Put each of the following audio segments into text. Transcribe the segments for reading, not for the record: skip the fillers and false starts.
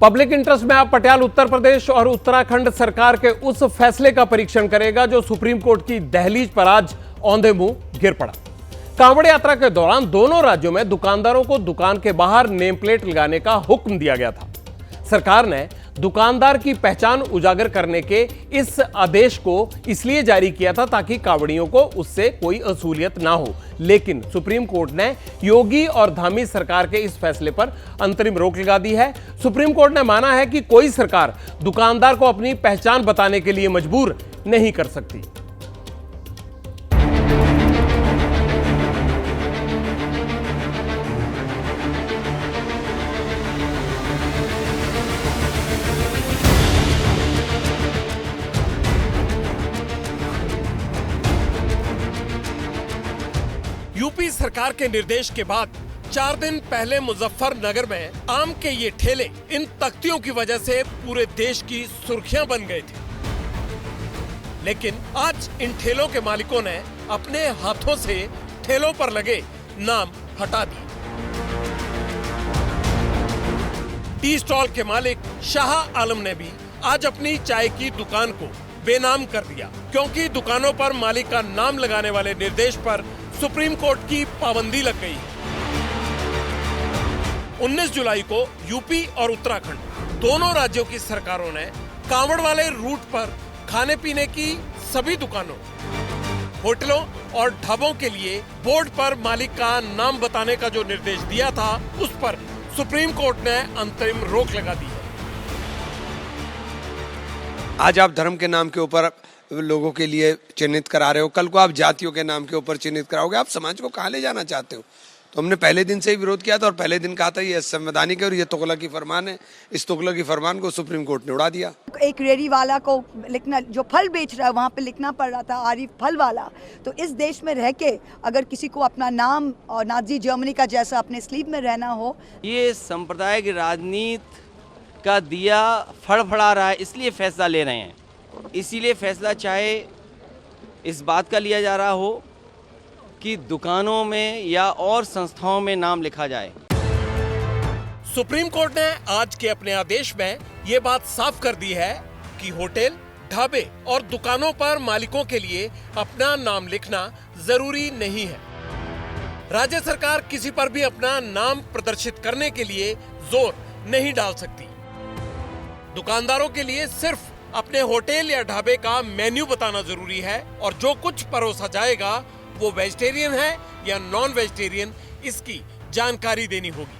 Public interest में आप पटियाला उत्तर प्रदेश और उत्तराखंड सरकार के उस फैसले का परीक्षण करेगा जो सुप्रीम कोर्ट की दहलीज पर आज औंधे मुंह गिर पड़ा। कांवड़ यात्रा के दौरान दोनों राज्यों में दुकानदारों को दुकान के बाहर नेम प्लेट लगाने का हुक्म दिया गया था। सरकार ने दुकानदार की पहचान उजागर करने के इस आदेश को इसलिए जारी किया था ताकि कांवड़ियों को उससे कोई असुलियत ना हो, लेकिन सुप्रीम कोर्ट ने योगी और धामी सरकार के इस फैसले पर अंतरिम रोक लगा दी है। सुप्रीम कोर्ट ने माना है कि कोई सरकार दुकानदार को अपनी पहचान बताने के लिए मजबूर नहीं कर सकती। यूपी सरकार के निर्देश के बाद 4 दिन पहले मुजफ्फरनगर में आम के ये ठेले इन तख्तियों की वजह से पूरे देश की सुर्खियां बन गए थे, लेकिन आज इन ठेलों के मालिकों ने अपने हाथों से ठेलों पर लगे नाम हटा दिए। टी स्टॉल के मालिक शाह आलम ने भी आज अपनी चाय की दुकान को बेनाम कर दिया, क्योंकि दुकानों पर मालिक का नाम लगाने वाले निर्देश पर सुप्रीम कोर्ट की पाबंदी लग गई है। 19 जुलाई को यूपी और उत्तराखंड दोनों राज्यों की सरकारों ने कांवड़ वाले रूट पर खाने पीने की सभी दुकानों, होटलों और ढाबों के लिए बोर्ड पर मालिक का नाम बताने का जो निर्देश दिया था, उस पर सुप्रीम कोर्ट ने अंतरिम रोक लगा दी है। आज आप धर्म के नाम के ऊपर लोगों के लिए चिन्हित करा रहे हो, कल को आप जातियों के नाम के ऊपर चिन्हित कराओगे। आप समाज को कहाँ ले जाना चाहते हो? तो हमने पहले दिन से ही विरोध किया था और पहले दिन कहा था ये असंवैधानिक है और ये तुगलकी फरमान है। इस तुगलकी फरमान को सुप्रीम कोर्ट ने उड़ा दिया। एक रेडी वाला को लिखना, जो फल बेच रहा है वहाँ पे लिखना पड़ रहा था आरिफ फल वाला। तो इस देश में रह के अगर किसी को अपना नाम और नाजी जर्मनी का जैसा अपने स्लीव में रहना हो, ये सांप्रदायिक राजनीति का दिया फड़फड़ा रहा है, इसलिए फैसला ले रहे हैं। इसीलिए फैसला चाहे इस बात का लिया जा रहा हो कि दुकानों में या और संस्थाओं में नाम लिखा जाए। सुप्रीम कोर्ट ने आज के अपने आदेश में ये बात साफ कर दी है कि होटल, ढाबे और दुकानों पर मालिकों के लिए अपना नाम लिखना जरूरी नहीं है। राज्य सरकार किसी पर भी अपना नाम प्रदर्शित करने के लिए जोर नहीं डाल सकती। दुकानदारों के लिए सिर्फ अपने होटल या ढाबे का मेन्यू बताना जरूरी है और जो कुछ परोसा जाएगा वो वेजिटेरियन है या नॉन वेजिटेरियन, इसकी जानकारी देनी होगी।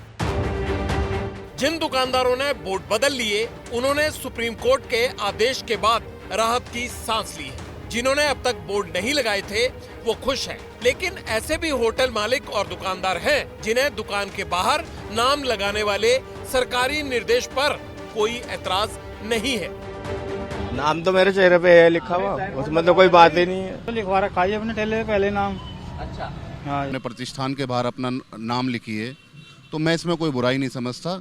जिन दुकानदारों ने बोर्ड बदल लिए, उन्होंने सुप्रीम कोर्ट के आदेश के बाद राहत की सांस ली है। जिन्होंने अब तक बोर्ड नहीं लगाए थे वो खुश हैं, लेकिन ऐसे भी होटल मालिक और दुकानदार हैं जिन्हें दुकान के बाहर नाम लगाने वाले सरकारी निर्देश पर कोई ऐतराज नहीं है। नाम तो मेरे चेहरे पे है लिखा हुआ, उसमें तो कोई बात ही नहीं है। लिखवा रखा है अपने ठेले पे पहले नाम। अच्छा, हाँ, अपने प्रतिष्ठान के बाहर अपना नाम लिखिए, तो मैं इसमें कोई बुराई नहीं समझता।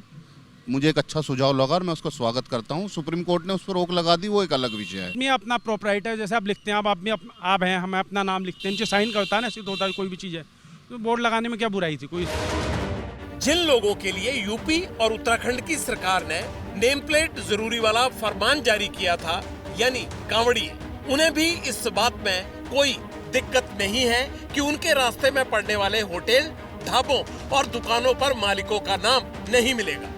मुझे एक अच्छा सुझाव लगा और मैं उसका स्वागत करता हूँ। सुप्रीम कोर्ट ने उस पर रोक लगा दी, वो एक अलग विषय है। मैं अपना प्रोपराइटर जैसे आप लिखते हैं, आप हैं, हमें अपना नाम लिखते हैं, नीचे साइन करता है ना, ऐसे तो होता है कोई भी चीज़ है, तो बोर्ड लगाने में क्या बुराई थी कोई। जिन लोगों के लिए यूपी और उत्तराखंड की सरकार ने नेम प्लेट जरूरी वाला फरमान जारी किया था, यानी कांवड़ी, उन्हें भी इस बात में कोई दिक्कत नहीं है कि उनके रास्ते में पड़ने वाले होटल, ढाबों और दुकानों पर मालिकों का नाम नहीं मिलेगा।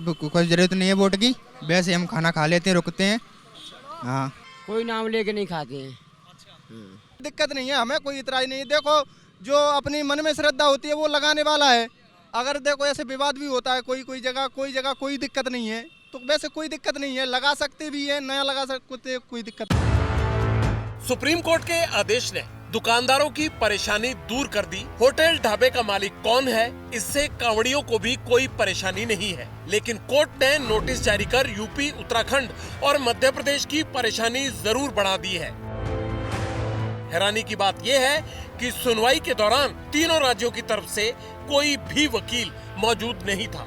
कोई जरूरत नहीं है वोट की, वैसे हम खाना खा लेते हैं, रुकते हैं। हाँ, कोई नाम लेके नहीं खाते हैं। दिक्कत नहीं है, हमें कोई इतराज नहीं है। देखो, जो अपनी मन में श्रद्धा होती है वो लगाने वाला है। अगर देखो ऐसे विवाद भी होता है कोई जगह कोई दिक्कत नहीं है, तो वैसे कोई दिक्कत नहीं है, लगा सकते भी है, नया लगा सकते, कोई दिक्कत नहीं। सुप्रीम कोर्ट के आदेश ने दुकानदारों की परेशानी दूर कर दी। होटल, ढाबे का मालिक कौन है, इससे कांवड़ियों को भी कोई परेशानी नहीं है, लेकिन कोर्ट ने नोटिस जारी कर यूपी, उत्तराखंड और मध्य प्रदेश की परेशानी जरूर बढ़ा दी है। हैरानी की बात यह है कि सुनवाई के दौरान तीनों राज्यों की तरफ से कोई भी वकील मौजूद नहीं था।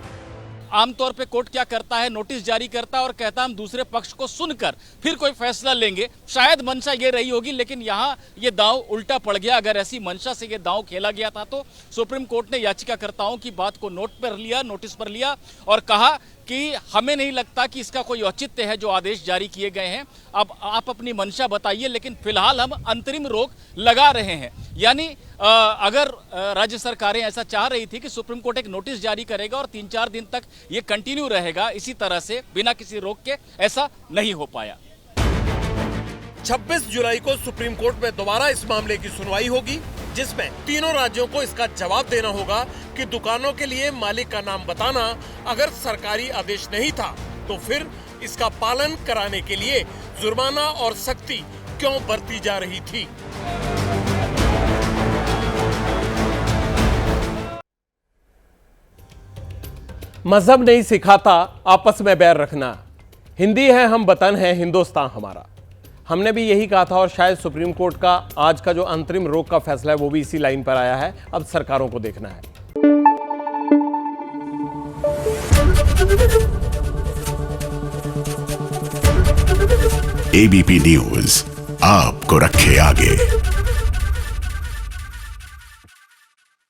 आमतौर पे कोर्ट क्या करता है, नोटिस जारी करता है और कहता है हम दूसरे पक्ष को सुनकर फिर कोई फैसला लेंगे। शायद मंशा ये रही होगी, लेकिन यहाँ ये दांव उल्टा पड़ गया। अगर ऐसी मंशा से ये दांव खेला गया था तो सुप्रीम कोर्ट ने याचिकाकर्ताओं की बात को नोटिस पर लिया और कहा कि हमें नहीं लगता कि इसका कोई औचित्य है जो आदेश जारी किए गए हैं। अब आप अपनी मंशा बताइए, लेकिन फिलहाल हम अंतरिम रोक लगा रहे हैं। यानी अगर राज्य सरकारें ऐसा चाह रही थी कि सुप्रीम कोर्ट एक नोटिस जारी करेगा और 3-4 दिन तक ये कंटिन्यू रहेगा इसी तरह से बिना किसी रोक के, ऐसा नहीं हो पाया। 26 जुलाई को सुप्रीम कोर्ट में दोबारा इस मामले की सुनवाई होगी, जिसमें तीनों राज्यों को इसका जवाब देना होगा कि दुकानों के लिए मालिक का नाम बताना अगर सरकारी आदेश नहीं था तो फिर इसका पालन कराने के लिए जुर्माना और सख्ती क्यों बरती जा रही थी। मजहब नहीं सिखाता आपस में बैर रखना, हिंदी है हम वतन है हिंदुस्तान हमारा। हमने भी यही कहा था और शायद सुप्रीम कोर्ट का आज का जो अंतरिम रोक का फैसला है वो भी इसी लाइन पर आया है। अब सरकारों को देखना है। एबीपी न्यूज आपको रखे आगे।